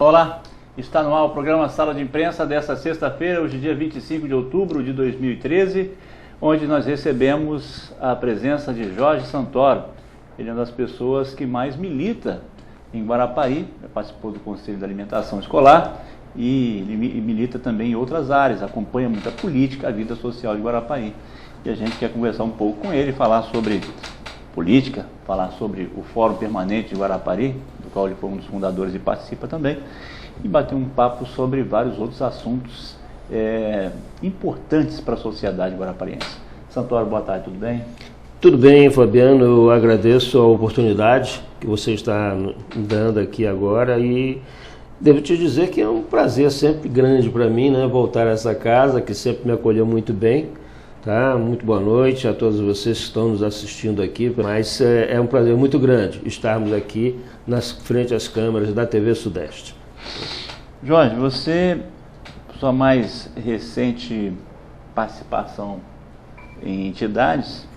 Olá, está no ar o programa Sala de Imprensa desta sexta-feira, hoje dia 25 de outubro de 2013, onde nós recebemos a presença de Jorge Santoro. Ele é uma das pessoas que mais milita em Guarapari, participou do Conselho de Alimentação Escolar e milita também em outras áreas, acompanha muita política, a vida social de Guarapari. E a gente quer conversar um pouco com ele, falar sobre política, falar sobre o Fórum Permanente de Guarapari, do qual ele foi um dos fundadores e participa também, e bater um papo sobre vários outros assuntos importantes para a sociedade guarapariense. Santoro, boa tarde, tudo bem? Tudo bem, Fabiano, eu agradeço a oportunidade que você está dando aqui agora e devo te dizer que é um prazer sempre grande para mim, né, voltar a essa casa que sempre me acolheu muito bem. Tá? Muito boa noite a todos vocês que estão nos assistindo aqui, mas é um prazer muito grande estarmos aqui frente às câmeras da TV Sudeste. Jorge, você, sua mais recente participação em entidades,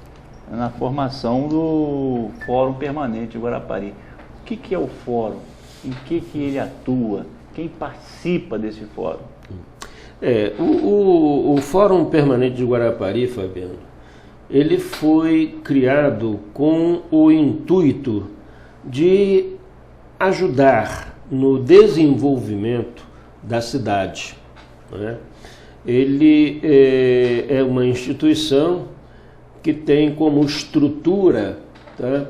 na formação do Fórum Permanente de Guarapari. O que é o Fórum? Em que ele atua? Quem participa desse Fórum? O Fórum Permanente de Guarapari, Fabiano, ele foi criado com o intuito de ajudar no desenvolvimento da cidade, né? Ele é uma instituição que tem como estrutura, tá,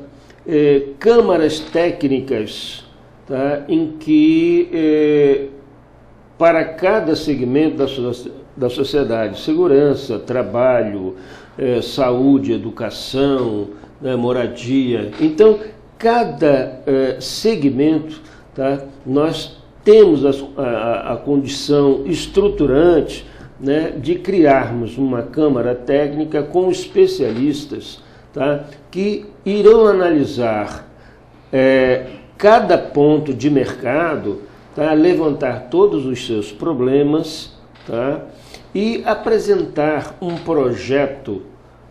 câmaras técnicas, tá, em que para cada segmento da sociedade, segurança, trabalho, saúde, educação, né, moradia. Então, cada segmento, tá, nós temos a condição estruturante, né, de criarmos uma câmara técnica com especialistas, tá, que irão analisar cada ponto de mercado, tá, levantar todos os seus problemas, tá, e apresentar um projeto,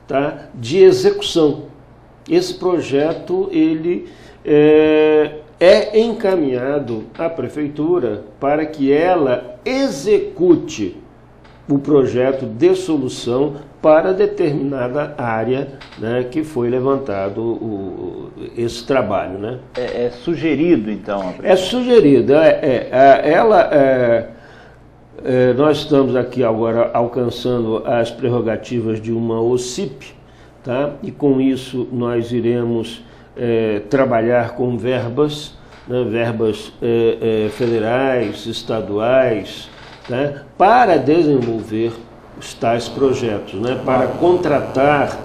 tá, de execução. Esse projeto ele é encaminhado à prefeitura para que ela execute o projeto de solução para determinada área, né, que foi levantado esse trabalho, né? É sugerido, então? É sugerido. Nós estamos aqui agora alcançando as prerrogativas de uma OCIP, tá? E com isso nós iremos trabalhar com verbas, né, verbas federais, estaduais, né, para desenvolver os tais projetos, né, para contratar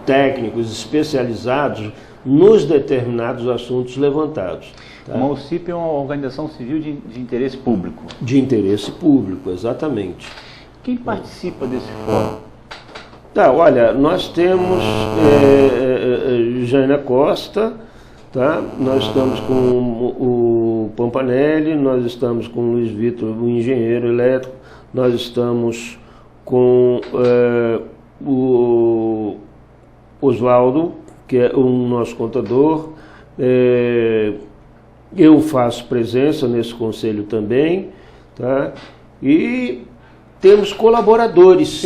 técnicos especializados nos determinados assuntos levantados. Tá? Uma OCIP é uma organização civil de interesse público. De interesse público, exatamente. Quem participa desse fórum? Tá, olha, nós temos Jânia Costa, tá? Nós estamos com o Pampanelli, nós estamos com o Luiz Vitor, o engenheiro elétrico, nós estamos com o Oswaldo, que é o nosso contador. Eu faço presença nesse conselho também, tá? E temos colaboradores.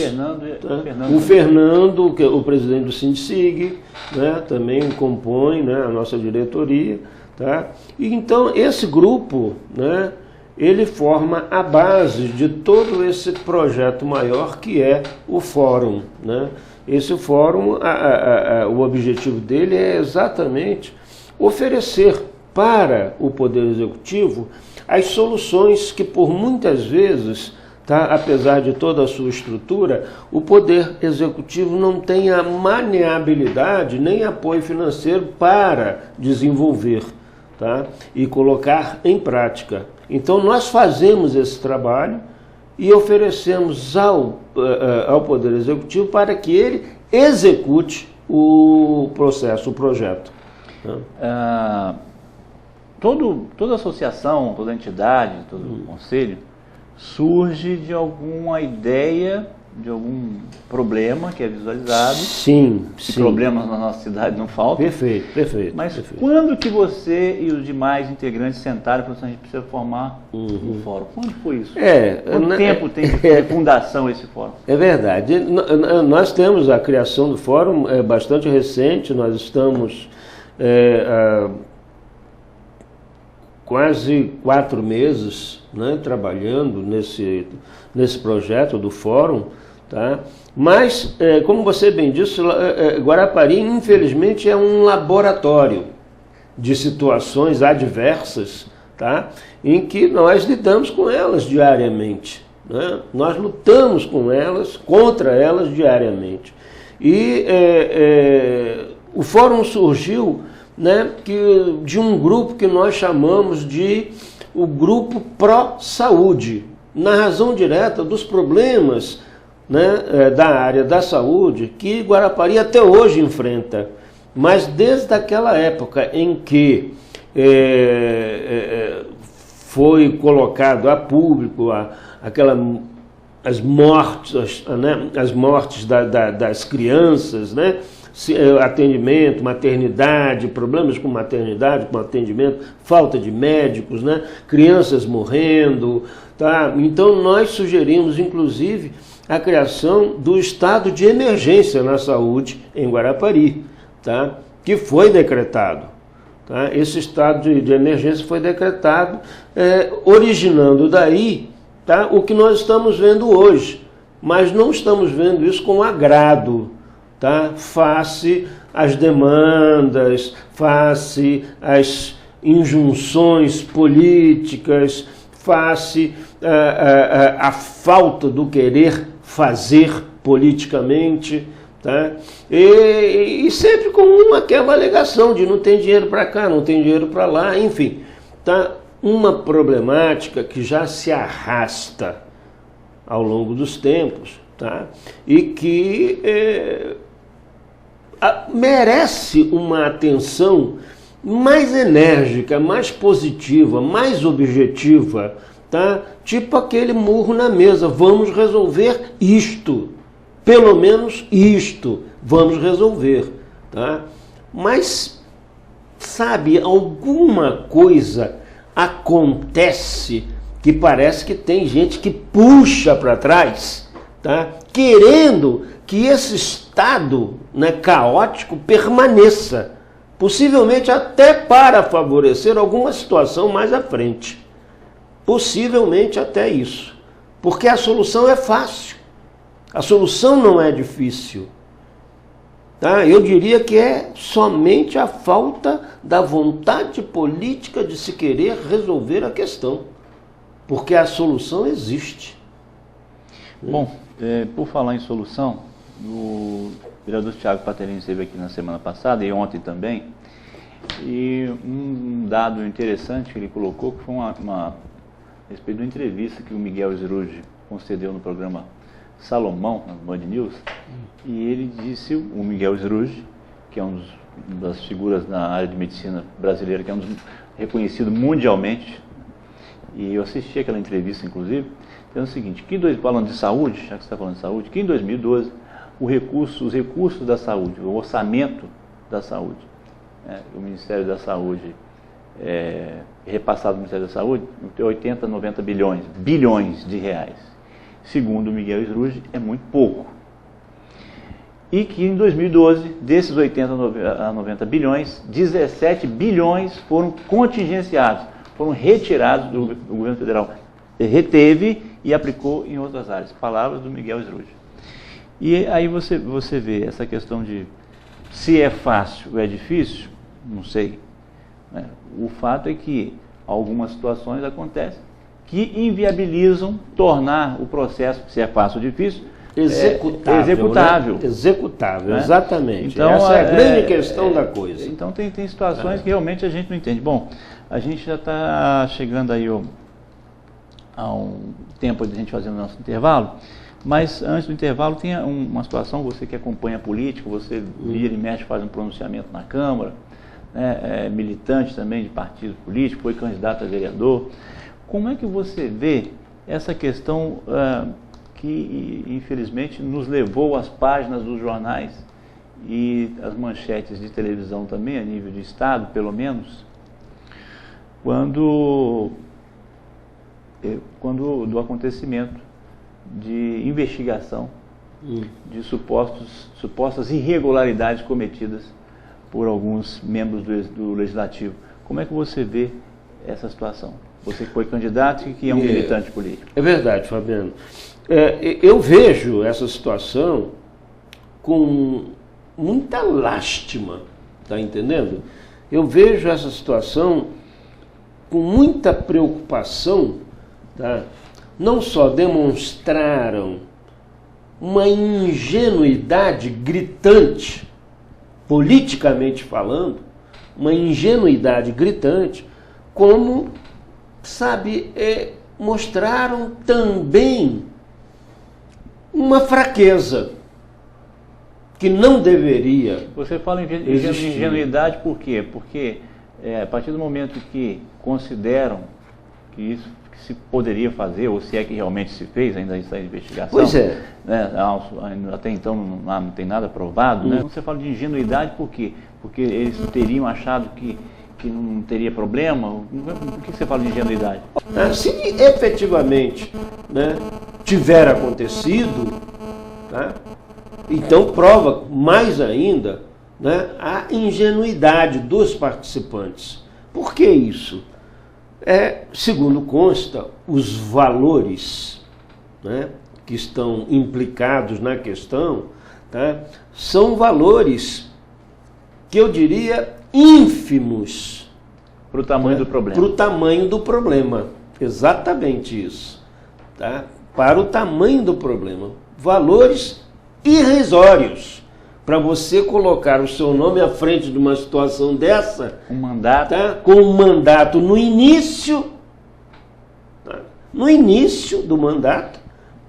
O Fernando, que é o presidente do Sindicig, né, também compõe, né, a nossa diretoria, tá? E então esse grupo, né, ele forma a base de todo esse projeto maior que é o Fórum, né? Esse Fórum, o objetivo dele é exatamente oferecer para o Poder Executivo as soluções que por muitas vezes, tá, apesar de toda a sua estrutura, o Poder Executivo não tem a maleabilidade nem apoio financeiro para desenvolver, tá, e colocar em prática. Então nós fazemos esse trabalho e oferecemos ao Poder Executivo para que ele execute o processo, o projeto. Toda associação, toda entidade, todo conselho surge de alguma ideia de algum problema que é visualizado. Sim, que problemas na nossa cidade não faltam. Perfeito, perfeito. Mas perfeito. quando que você e os demais integrantes sentaram e falaram assim, a gente precisa formar um fórum? Quando foi isso? Quanto tempo tem de fundação esse fórum? É verdade. Nós temos a criação do fórum bastante recente, nós estamos quase 4 meses, né, trabalhando nesse projeto do fórum, tá? Mas, como você bem disse, Guarapari, infelizmente, é um laboratório de situações adversas, tá? Em que nós lidamos com elas diariamente, né? Nós lutamos com elas, contra elas diariamente. E o fórum surgiu, né, de um grupo que nós chamamos de o Grupo Pró-Saúde, na razão direta dos problemas, né, da área da saúde que Guarapari até hoje enfrenta. Mas desde aquela época em que foi colocado a público as mortes das crianças, né? Atendimento, maternidade, problemas com maternidade, com atendimento, falta de médicos, né? Crianças morrendo, tá? Então nós sugerimos, inclusive, a criação do estado de emergência na saúde em Guarapari, tá? Que foi decretado. Tá? Esse estado de emergência foi decretado, originando daí, tá, o que nós estamos vendo hoje. Mas não estamos vendo isso com agrado, tá? Face às demandas, face às injunções políticas, face à falta do querer fazer politicamente, tá? E sempre com aquela alegação de não tem dinheiro para cá, não tem dinheiro para lá, enfim, tá? Uma problemática que já se arrasta ao longo dos tempos, tá? E que merece uma atenção mais enérgica, mais positiva, mais objetiva, tá? Tipo aquele murro na mesa, vamos resolver isto, pelo menos isto, vamos resolver, tá? Mas, sabe, alguma coisa acontece que parece que tem gente que puxa para trás, tá? Querendo que esse estado, né, caótico permaneça, possivelmente até para favorecer alguma situação mais à frente. Possivelmente até isso. Porque a solução é fácil. A solução não é difícil. Tá? Eu diria que é somente a falta da vontade política de se querer resolver a questão. Porque a solução existe. Bom, por falar em solução, o vereador Thiago Patelini esteve aqui na semana passada e ontem também, e um dado interessante que ele colocou, que foi a respeito de uma entrevista que o Miguel Sruji concedeu no programa Salomão, na Band News, e ele disse, o Miguel Sruji, que é uma das figuras na área de medicina brasileira, que é reconhecido mundialmente, e eu assisti aquela entrevista, inclusive, dizendo o seguinte, falando de saúde, já que você está falando de saúde, que em 2012 os recursos da saúde, o orçamento da saúde, o Ministério da Saúde, repassado ao Ministério da Saúde, tem 80, 90 bilhões de reais. Segundo o Miguel Sruji, é muito pouco. E que em 2012, desses 80 a 90 bilhões, 17 bilhões foram contingenciados, foram retirados do governo federal. Reteve e aplicou em outras áreas. Palavras do Miguel Sruji. E aí você vê essa questão de se é fácil ou é difícil, não sei. Né? O fato é que algumas situações acontecem que inviabilizam tornar o processo, se é fácil ou difícil, executável. Né? Executável, né? Exatamente. Então, essa é a grande questão da coisa. Então tem situações que realmente a gente não entende. Bom, a gente já está chegando aí a um tempo de a gente fazer o nosso intervalo, mas antes do intervalo tem uma situação, você que acompanha a política, você vira e mexe, faz um pronunciamento na Câmara, né, é militante também de partido político, foi candidato a vereador. Como é que você vê essa questão que infelizmente nos levou às páginas dos jornais e as manchetes de televisão também, a nível de estado, pelo menos, quando do acontecimento de investigação de supostas irregularidades cometidas por alguns membros do Legislativo. Como é que você vê essa situação? Você que foi candidato e que é um militante político. É verdade, Fabiano. Eu vejo essa situação com muita lástima, tá entendendo? Eu vejo essa situação com muita preocupação, tá? Não só demonstraram uma ingenuidade gritante, politicamente falando, uma ingenuidade gritante, como, sabe, mostraram também uma fraqueza que não deveria. Você fala em ingenuidade por quê? Porque a partir do momento que consideram que isso que se poderia fazer, ou se é que realmente se fez, ainda está em investigação. Pois é. Né, até então não tem nada provado. Né? Você fala de ingenuidade por quê? Porque eles teriam achado que não teria problema? Por que você fala de ingenuidade? Se efetivamente, né, tiver acontecido, tá, então prova mais ainda, né, a ingenuidade dos participantes. Por que isso? Segundo consta, os valores, né, que estão implicados na questão, tá, são valores que eu diria ínfimos para o tamanho do problema. Para o tamanho do problema, exatamente isso, tá? Para o tamanho do problema, valores irrisórios para você colocar o seu nome à frente de uma situação dessa, um mandato, tá? Com um mandato no início, tá? No início do mandato,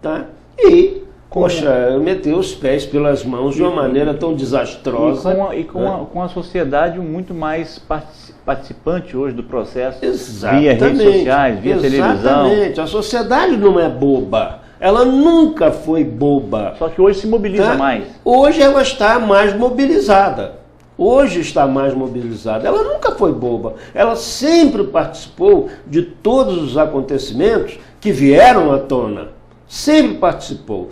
tá? E poxa, meter os pés pelas mãos de uma maneira tão desastrosa. Com a sociedade muito mais participante hoje do processo. Exatamente, via redes sociais, via televisão. Exatamente, a sociedade não é boba. Ela nunca foi boba. Só que hoje se mobiliza mais. Hoje ela está mais mobilizada. Hoje está mais mobilizada. Ela nunca foi boba. Ela sempre participou de todos os acontecimentos que vieram à tona. Sempre participou.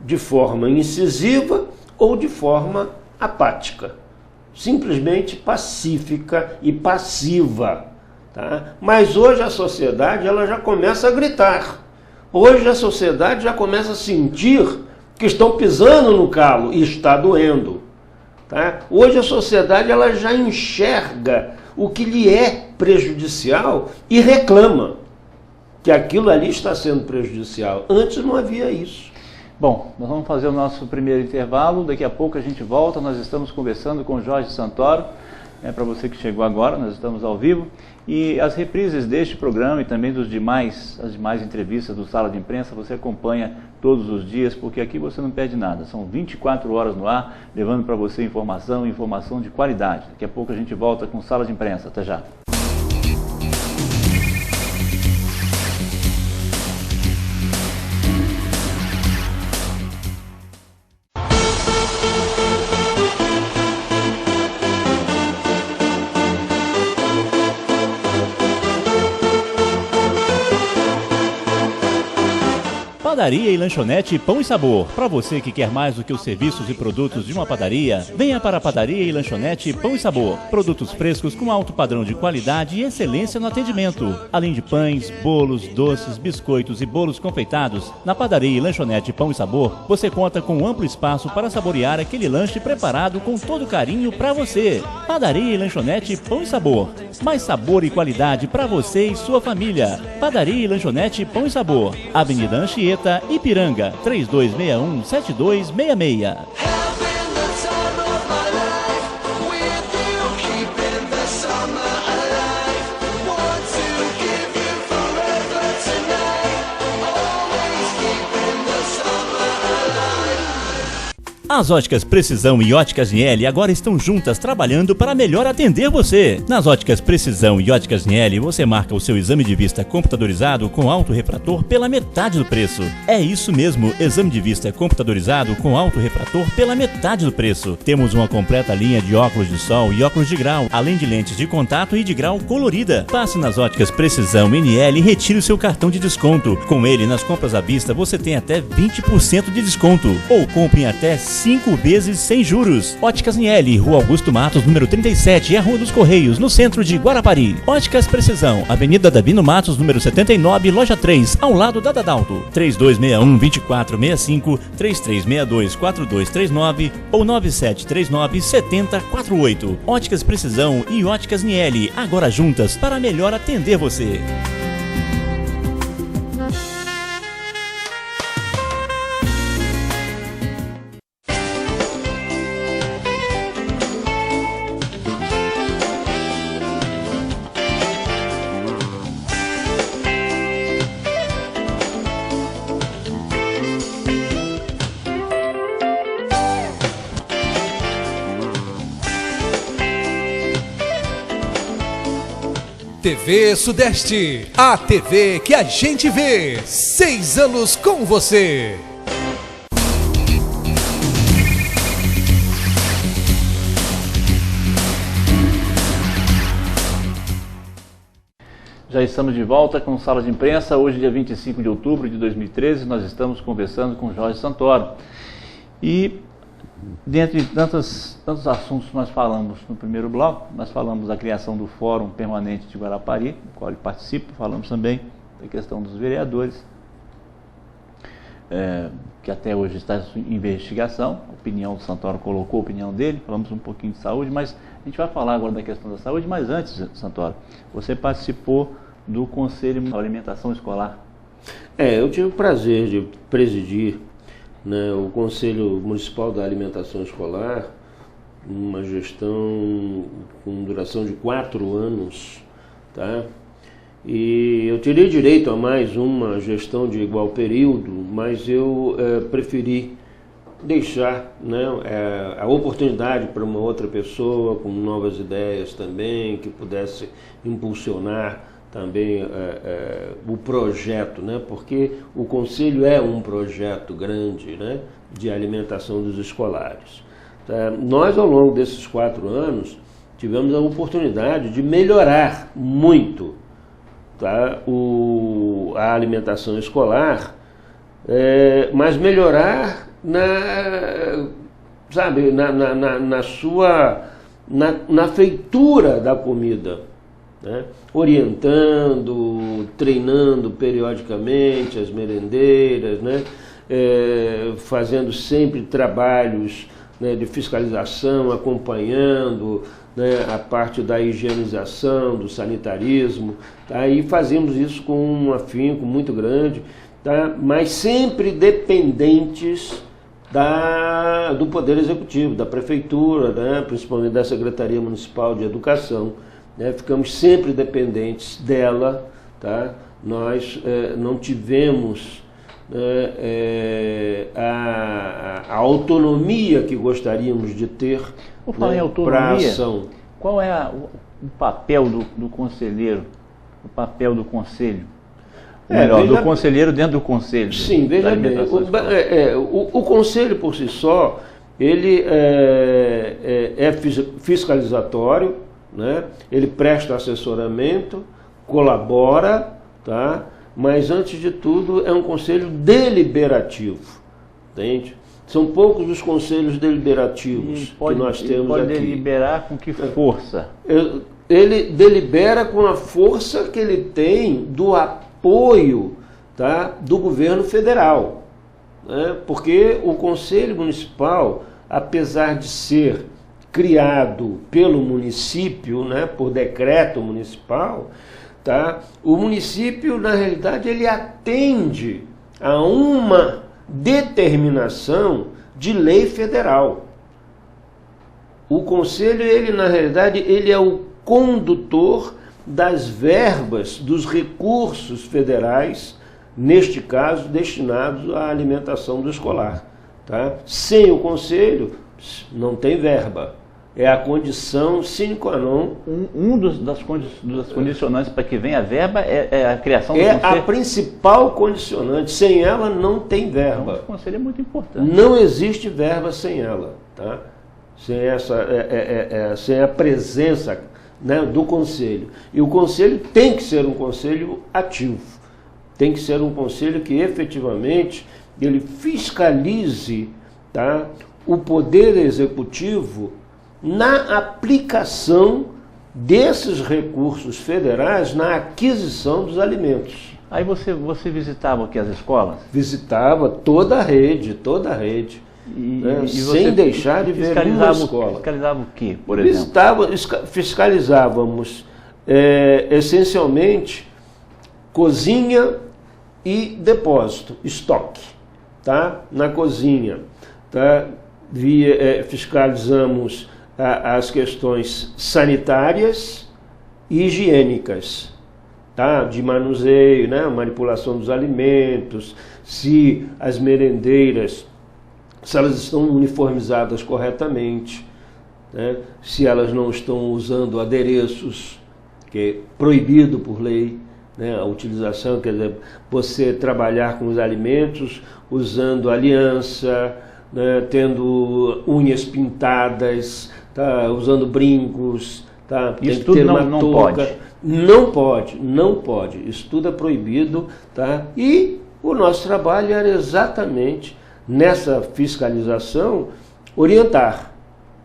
De forma incisiva ou de forma apática. Simplesmente pacífica e passiva. Tá? Mas hoje a sociedade ela já começa a gritar. Hoje a sociedade já começa a sentir que estão pisando no calo e está doendo. Tá? Hoje a sociedade ela já enxerga o que lhe é prejudicial e reclama que aquilo ali está sendo prejudicial. Antes não havia isso. Bom, nós vamos fazer o nosso primeiro intervalo, daqui a pouco a gente volta, nós estamos conversando com Jorge Santoro, para você que chegou agora, nós estamos ao vivo, e as reprises deste programa e também as demais entrevistas do Sala de Imprensa você acompanha todos os dias, porque aqui você não perde nada, são 24 horas no ar, levando para você informação de qualidade. Daqui a pouco a gente volta com Sala de Imprensa, até já. Padaria e lanchonete Pão e Sabor. Para você que quer mais do que os serviços e produtos de uma padaria, venha para a Padaria e Lanchonete Pão e Sabor. Produtos frescos com alto padrão de qualidade e excelência no atendimento. Além de pães, bolos, doces, biscoitos e bolos confeitados, na Padaria e Lanchonete Pão e Sabor, você conta com um amplo espaço para saborear aquele lanche preparado com todo carinho para você. Padaria e Lanchonete Pão e Sabor. Mais sabor e qualidade para você e sua família. Padaria e Lanchonete Pão e Sabor. Avenida Anchieta, Ipiranga, 3261-7266. As Óticas Precisão e Óticas Niel agora estão juntas trabalhando para melhor atender você. Nas Óticas Precisão e Óticas Niel, você marca o seu exame de vista computadorizado com autorrefrator pela metade do preço. É isso mesmo, exame de vista computadorizado com autorrefrator pela metade do preço. Temos uma completa linha de óculos de sol e óculos de grau, além de lentes de contato e de grau colorida. Passe nas Óticas Precisão e Niel e retire o seu cartão de desconto. Com ele, nas compras à vista, você tem até 20% de desconto. Ou compre em até 5 vezes sem juros. Óticas Niel, Rua Augusto Matos, número 37, e a Rua dos Correios, no centro de Guarapari. Óticas Precisão, Avenida Davino Matos, número 79, loja 3, ao lado da Dadalto. 3261-2465, 3362-4239 ou 9739-7048. Óticas Precisão e Óticas Niel, agora juntas para melhor atender você. TV Sudeste, a TV que a gente vê. 6 anos com você. Já estamos de volta com Sala de Imprensa. Hoje, dia 25 de outubro de 2013, nós estamos conversando com Jorge Santoro. E, dentre tantos assuntos que nós falamos no primeiro bloco, nós falamos da criação do Fórum Permanente de Guarapari, do qual ele participa, falamos também da questão dos vereadores, que até hoje está em investigação. A opinião do Santoro colocou a opinião dele, falamos um pouquinho de saúde, mas a gente vai falar agora da questão da saúde. Mas antes, Santoro, você participou do Conselho de Alimentação Escolar. Eu tive o prazer de presidir, né, o Conselho Municipal da Alimentação Escolar, uma gestão com duração de 4 anos, tá? E eu tirei direito a mais uma gestão de igual período, mas eu preferi deixar, né, a oportunidade para uma outra pessoa com novas ideias também, que pudesse impulsionar também o projeto, né, porque o Conselho é um projeto grande, né, de alimentação dos escolares. Tá? Nós, ao longo desses 4 anos, tivemos a oportunidade de melhorar muito, tá, a alimentação escolar, mas melhorar na feitura da comida, né? Orientando, treinando periodicamente as merendeiras, né? Fazendo sempre trabalhos, né, de fiscalização, acompanhando, né, a parte da higienização, do sanitarismo, tá? E fazemos isso com um afinco muito grande, tá? Mas sempre dependentes do Poder Executivo, da Prefeitura, né, principalmente da Secretaria Municipal de Educação, né? Ficamos sempre dependentes dela, tá? Nós não tivemos a autonomia que gostaríamos de ter, Por falar em autonomia, qual é o papel do conselheiro, o papel do conselho? Do conselheiro dentro do conselho. Sim, veja bem, o conselho por si só, ele é fiscalizatório, né? Ele presta assessoramento, colabora, tá? Mas, antes de tudo, é um conselho deliberativo, entende? São poucos os conselhos deliberativos que nós temos aqui. Ele pode deliberar com que força? Ele delibera com a força que ele tem do apoio, tá, do governo federal, né? Porque o Conselho Municipal, apesar de ser criado pelo município, né, por decreto municipal, tá? O município, na realidade, ele atende a uma determinação de lei federal. O Conselho, ele, na realidade, ele é o condutor das verbas, dos recursos federais, neste caso, destinados à alimentação do escolar, Tá? Sem o conselho, não tem verba. É a condição sine qua non. Das condicionantes para que venha a verba é a criação do conselho? É a principal condicionante. Sem ela, não tem verba. Então, o conselho é muito importante. Não existe verba sem ela. Tá? Sem a presença, né, do conselho. E o conselho tem que ser um conselho ativo. Tem que ser um conselho que efetivamente ele fiscalize, tá, o poder executivo na aplicação desses recursos federais na aquisição dos alimentos. Aí você visitava aqui as escolas? Visitava toda a rede, sem deixar de ver uma escola. Fiscalizava o quê, por exemplo? Fiscalizávamos essencialmente cozinha e depósito, estoque, tá? Na cozinha, tá? Fiscalizamos as questões sanitárias e higiênicas, tá? De manuseio, né? Manipulação dos alimentos, se as merendeiras, se elas estão uniformizadas corretamente, né? Se elas não estão usando adereços, que é proibido por lei, né? A utilização, quer dizer, você trabalhar com os alimentos usando aliança, né? Tendo unhas pintadas, tá? Usando brincos, tá? Isso tudo não pode. Não pode. Isso tudo é proibido, tá? E o nosso trabalho era exatamente nessa fiscalização orientar,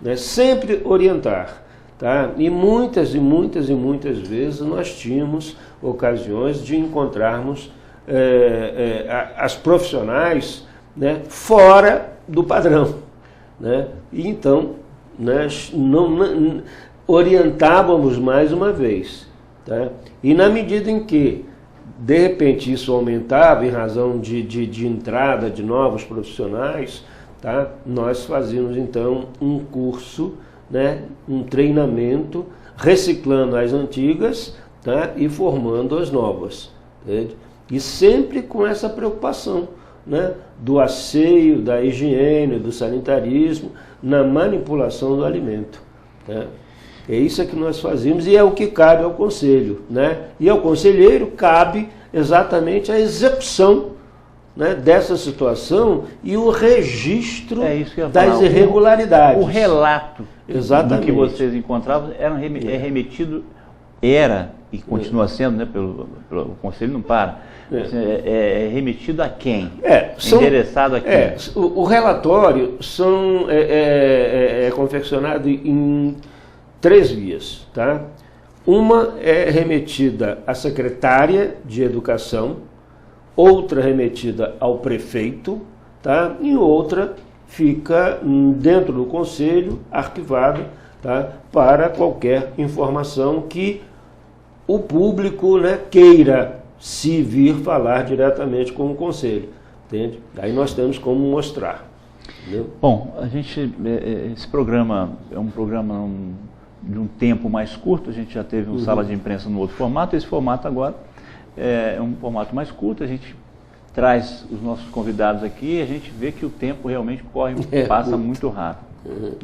né? Sempre orientar, tá? E muitas vezes nós tínhamos ocasiões de encontrarmos as profissionais, né, fora do padrão, né? E então nós não orientávamos mais uma vez, tá? E na medida em que de repente isso aumentava em razão de entrada de novos profissionais, tá? Nós fazíamos então um curso, né, um treinamento, reciclando as antigas, tá? E formando as novas, entende? E sempre com essa preocupação, né, do asseio, da higiene, do sanitarismo, na manipulação do alimento, né? É isso que nós fazemos e é o que cabe ao conselho, né? E ao conselheiro cabe exatamente a execução, né, dessa situação e o registro das irregularidades. O relato exatamente do que vocês encontravam é remetido, era e continua sendo, né, pelo conselho não para. É remetido a quem? Endereçado a quem? O relatório é confeccionado em 3 vias, tá? Uma é remetida à secretária de Educação, outra remetida ao prefeito, tá? E outra fica dentro do conselho, arquivada, tá? Para qualquer informação que o público, né, queira se vir falar diretamente com o conselho, entende? Aí nós temos como mostrar. Entendeu? Bom, esse programa é um programa de um tempo mais curto, a gente já teve uma sala de imprensa no outro formato, esse formato agora é um formato mais curto, a gente traz os nossos convidados aqui e a gente vê que o tempo realmente passa muito rápido.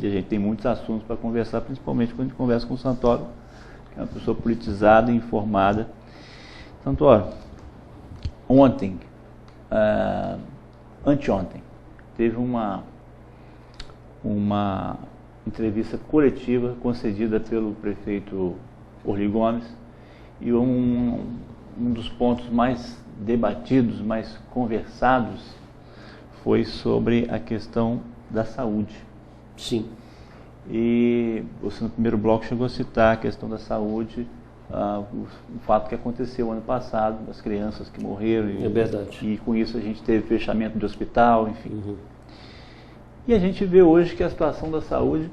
E a gente tem muitos assuntos para conversar, principalmente quando a gente conversa com o Santoro, que é uma pessoa politizada e informada. Santoro, anteontem, teve uma entrevista coletiva concedida pelo prefeito Orly Gomes e um dos pontos mais debatidos, mais conversados foi sobre a questão da saúde. Sim. E você no primeiro bloco chegou a citar a questão da saúde, o fato que aconteceu ano passado, das crianças que morreram. É verdade. E com isso a gente teve fechamento de hospital, enfim. E a gente vê hoje que a situação da saúde,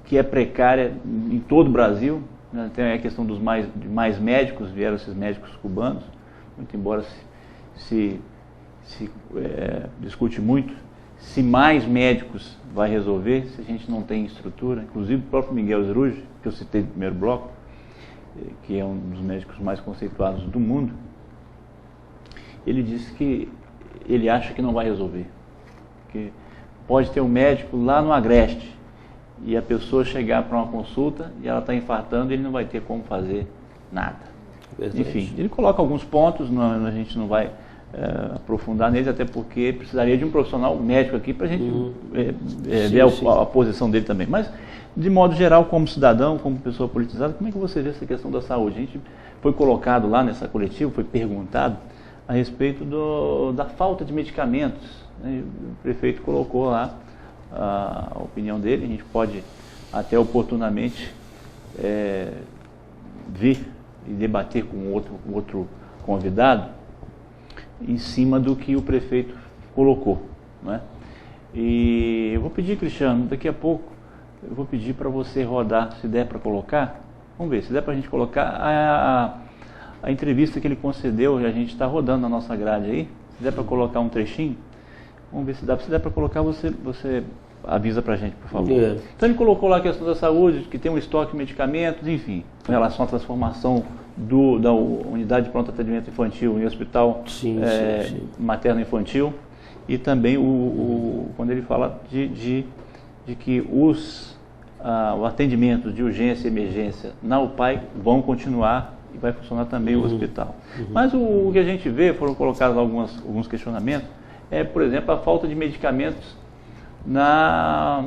que é precária em todo o Brasil, né? Tem a questão de mais médicos, vieram esses médicos cubanos, muito embora se discute muito se mais médicos vai resolver, se a gente não tem estrutura. Inclusive o próprio Miguel Zerúgi, que eu citei no primeiro bloco, que é um dos médicos mais conceituados do mundo, ele disse que ele acha que não vai resolver. Porque pode ter um médico lá no Agreste e a pessoa chegar para uma consulta e ela está infartando e ele não vai ter como fazer nada. Verdade. Enfim, ele coloca alguns pontos, a gente não vai aprofundar neles, até porque precisaria de um profissional médico aqui para a gente ver a posição dele também. Mas, de modo geral, como cidadão, como pessoa politizada, como é que você vê essa questão da saúde? A gente foi colocado lá nessa coletiva, foi perguntado a respeito da falta de medicamentos, né? O prefeito colocou lá a opinião dele, a gente pode até oportunamente vir e debater com outro convidado em cima do que o prefeito colocou, né? E eu vou pedir, Cristiano, daqui a pouco eu vou pedir para você rodar, se der para colocar, vamos ver, se der para a gente colocar a entrevista que ele concedeu, a gente está rodando na nossa grade aí, se der para colocar um trechinho, vamos ver se dá. Se der para colocar, você avisa para a gente, por favor. Então ele colocou lá a questão da saúde, que tem um estoque de medicamentos, enfim, em relação à transformação da unidade de pronto atendimento infantil em hospital materno-infantil, e também quando ele fala de que o atendimento de urgência e emergência na UPAI vão continuar e vai funcionar também o hospital. Mas o que a gente vê, foram colocados alguns questionamentos, por exemplo, a falta de medicamentos na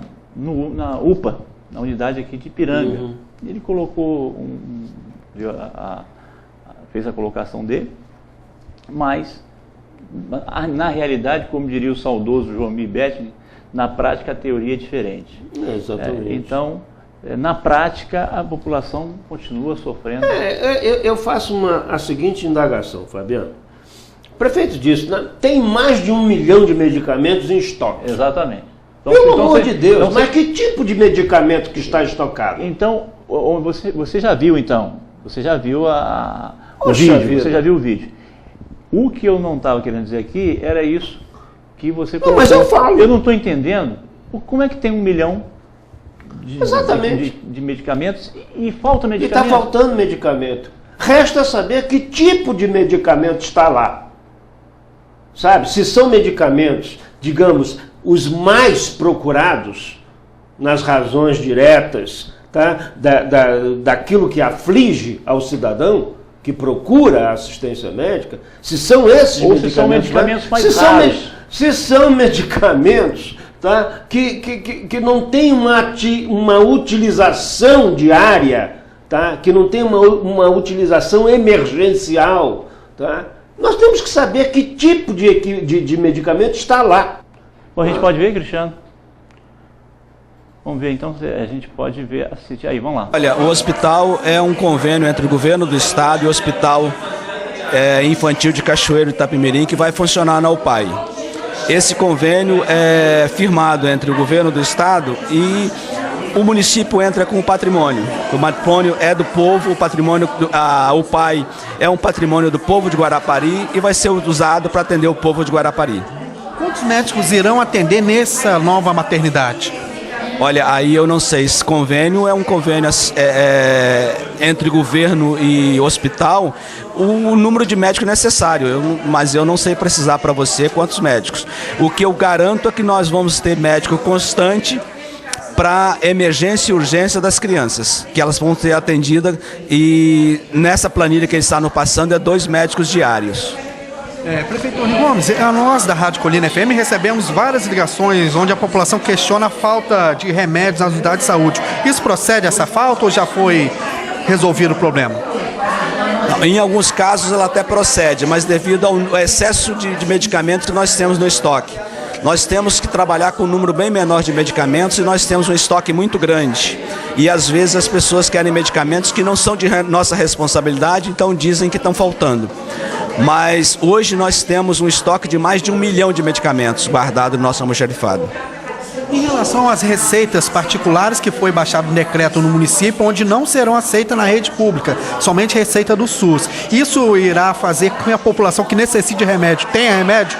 UPA, na unidade aqui de Ipiranga. Ele colocou, fez a colocação dele, mas na realidade, como diria o saudoso João Mibete, na prática a teoria é diferente. Exatamente. Então, na prática, a população continua sofrendo. Eu faço a seguinte indagação, Fabiano. O prefeito disse, né, tem mais de 1 milhão de medicamentos em estoque. Exatamente. Pelo amor de Deus, mas que tipo de medicamento que está estocado? Então, você já viu então? Você já viu o vídeo? Você já viu o vídeo? O que eu não estava querendo dizer aqui era isso que você colocou. Mas eu falo. Eu não estou entendendo como é que tem 1 milhão de medicamentos e falta medicamento. E está faltando medicamento. Resta saber que tipo de medicamento está lá. Sabe? Se são medicamentos, digamos, os mais procurados nas razões diretas, tá? Daquilo que aflige ao cidadão que procura a assistência médica, se são esses medicamentos, se são medicamentos mais raros. Se são medicamentos, tá? que não tem uma utilização diária, tá? Que não tem uma utilização emergencial, tá? Nós temos que saber que tipo de medicamento está lá. Bom, a gente pode ver, Cristiano? Vamos ver, então, a gente pode ver, assistir aí, vamos lá. Olha, o hospital é um convênio entre o governo do estado e o Hospital Infantil de Cachoeiro de Itapemirim, que vai funcionar na UPAI. Esse convênio é firmado entre o governo do estado e o município entra com o patrimônio. O patrimônio é do povo, a UPAI é um patrimônio do povo de Guarapari e vai ser usado para atender o povo de Guarapari. Quantos médicos irão atender nessa nova maternidade? Olha, aí eu não sei, esse convênio é um convênio entre governo e hospital, o número de médicos necessário, mas eu não sei precisar para você quantos médicos. O que eu garanto é que nós vamos ter médico constante para emergência e urgência das crianças, que elas vão ser atendidas, e nessa planilha que eles estão passando 2 médicos diários. Prefeito Tony Gomes, nós da Rádio Colina FM recebemos várias ligações onde a população questiona a falta de remédios nas unidades de saúde. Isso procede, essa falta, ou já foi resolvido o problema? Não, em alguns casos ela até procede, mas devido ao excesso de medicamentos que nós temos no estoque. Nós temos que trabalhar com um número bem menor de medicamentos e nós temos um estoque muito grande. E às vezes as pessoas querem medicamentos que não são de nossa responsabilidade, então dizem que estão faltando. Mas hoje nós temos um estoque de mais de 1 milhão de medicamentos guardado no nosso almoxarifado. Em relação às receitas particulares, que foi baixado um decreto no município, onde não serão aceitas na rede pública, somente receita do SUS. Isso irá fazer com que a população que necessite de remédio tenha remédio?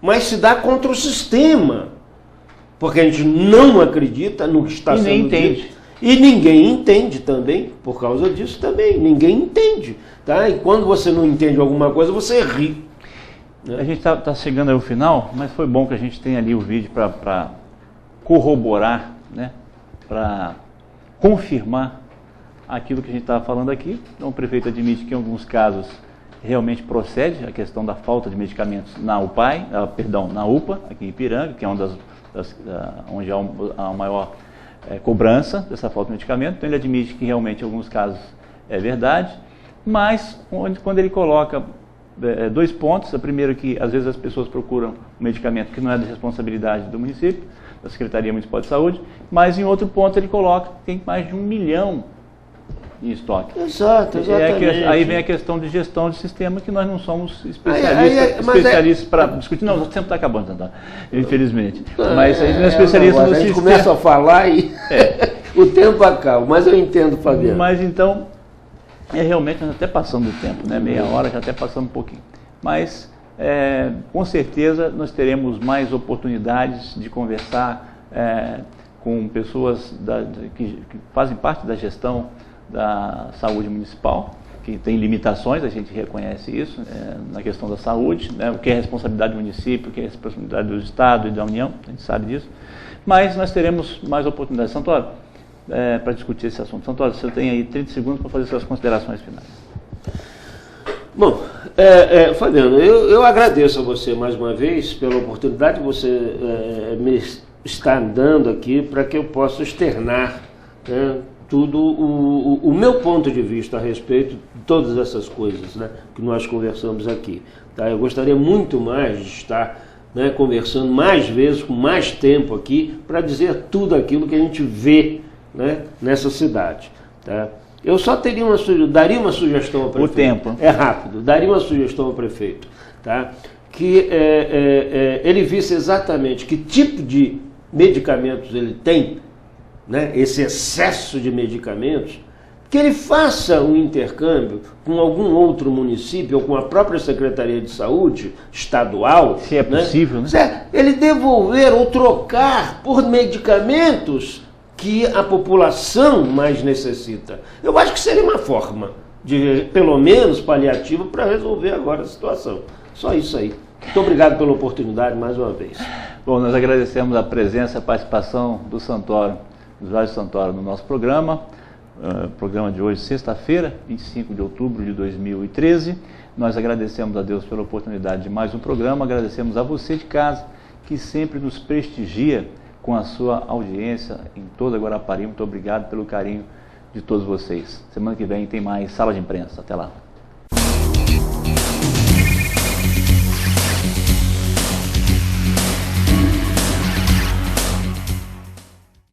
mas se dá contra o sistema, porque a gente não acredita no que está sendo dito. E ninguém entende também, por causa disso também, ninguém entende. Tá? E quando você não entende alguma coisa, você ri. Né? A gente está chegando ao final, mas foi bom que a gente tenha ali o vídeo para corroborar, né? Para confirmar aquilo que a gente estava falando aqui. Então, o prefeito admite que em alguns casos realmente procede a questão da falta de medicamentos na UPAI, na UPA, aqui em Ipiranga, que é uma onde há a maior cobrança dessa falta de medicamento. Então ele admite que realmente em alguns casos é verdade, mas quando ele coloca 2 pontos, o primeiro que às vezes as pessoas procuram um medicamento que não é da responsabilidade do município, da Secretaria Municipal de Saúde, mas em outro ponto ele coloca que tem mais de 1 milhão em estoque. Exato, exatamente. Aí vem a questão de gestão de sistema, que nós não somos especialistas para discutir. Não, o tempo está acabando, então, infelizmente. Mas a gente não é especialista no sistema. A gente começa a falar e o tempo acaba, mas eu entendo, Fabiano. Mas então, realmente nós até passando do tempo, né? Meia hora, já até passando um pouquinho. Mas, com certeza, nós teremos mais oportunidades de conversar com pessoas que fazem parte da gestão da saúde municipal, que tem limitações, a gente reconhece isso, na questão da saúde, né, o que é responsabilidade do município, o que é responsabilidade do Estado e da União, a gente sabe disso, mas nós teremos mais oportunidades. Santoro, para discutir esse assunto. Santoro, você tem aí 30 segundos para fazer suas considerações finais. Bom, Fabiano, eu agradeço a você mais uma vez pela oportunidade que você me está dando aqui para que eu possa externar tudo o meu ponto de vista a respeito de todas essas coisas, né, que nós conversamos aqui. Tá? Eu gostaria muito mais de estar conversando mais vezes, com mais tempo aqui, para dizer tudo aquilo que a gente vê, né, nessa cidade. Tá? Eu só daria uma sugestão ao prefeito. O tempo. É rápido. Daria uma sugestão ao prefeito. Tá? Que ele visse exatamente que tipo de medicamentos ele tem, né, esse excesso de medicamentos, que ele faça um intercâmbio com algum outro município ou com a própria Secretaria de Saúde estadual. Se é possível, né? Ele devolver ou trocar por medicamentos que a população mais necessita. Eu acho que seria uma forma, pelo menos paliativa, para resolver agora a situação. Só isso aí. Muito obrigado pela oportunidade mais uma vez. Bom, nós agradecemos a presença e a participação do Jorge Santoro no nosso programa. Programa de hoje, sexta-feira, 25 de outubro de 2013. Nós agradecemos a Deus pela oportunidade de mais um programa. Agradecemos a você de casa, que sempre nos prestigia com a sua audiência em toda Guarapari. Muito obrigado pelo carinho de todos vocês. Semana que vem tem mais Sala de Imprensa. Até lá.